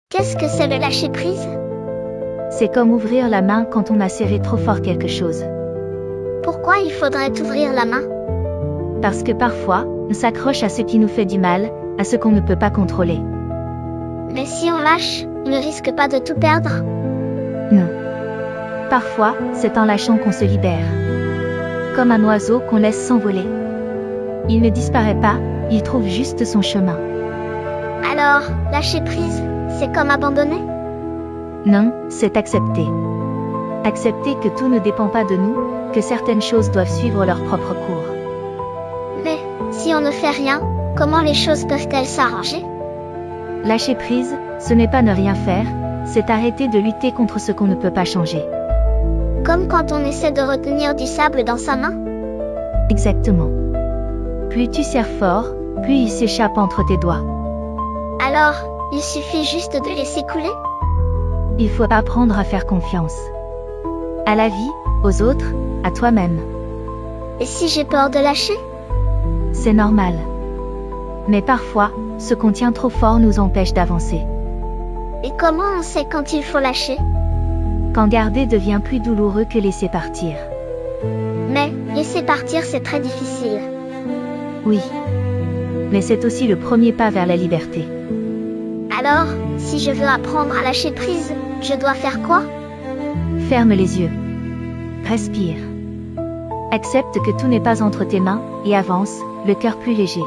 Qu'est-ce que c'est le lâcher-prise? C'est comme ouvrir la main quand on a serré trop fort quelque chose. Pourquoi il faudrait ouvrir la main? Parce que parfois, on s'accroche à ce qui nous fait du mal, à ce qu'on ne peut pas contrôler. Mais si on lâche, on ne risque pas de tout perdre? Non. Parfois, c'est en lâchant qu'on se libère. Comme un oiseau qu'on laisse s'envoler. Il ne disparaît pas, il trouve juste son chemin. Alors, lâcher prise, c'est comme abandonner? Non, c'est accepter. Accepter que tout ne dépend pas de nous, que certaines choses doivent suivre leur propre cours. Mais, si on ne fait rien, comment les choses peuvent-elles s'arranger? Lâcher prise, ce n'est pas ne rien faire, c'est arrêter de lutter contre ce qu'on ne peut pas changer. Comme quand on essaie de retenir du sable dans sa main? Exactement. Plus tu serres fort, plus il s'échappe entre tes doigts. Alors, il suffit juste de laisser couler? Il faut apprendre à faire confiance. À la vie, aux autres, à toi-même. Et si j'ai peur de lâcher? C'est normal. Mais parfois, ce qu'on tient trop fort nous empêche d'avancer. Et comment on sait quand il faut lâcher? Quand garder devient plus douloureux que laisser partir. Mais, laisser partir c'est très difficile. Oui. Mais c'est aussi le premier pas vers la liberté. Alors, si je veux apprendre à lâcher prise, je dois faire quoi? Ferme les yeux. Respire. Accepte que tout n'est pas entre tes mains, et avance, le cœur plus léger.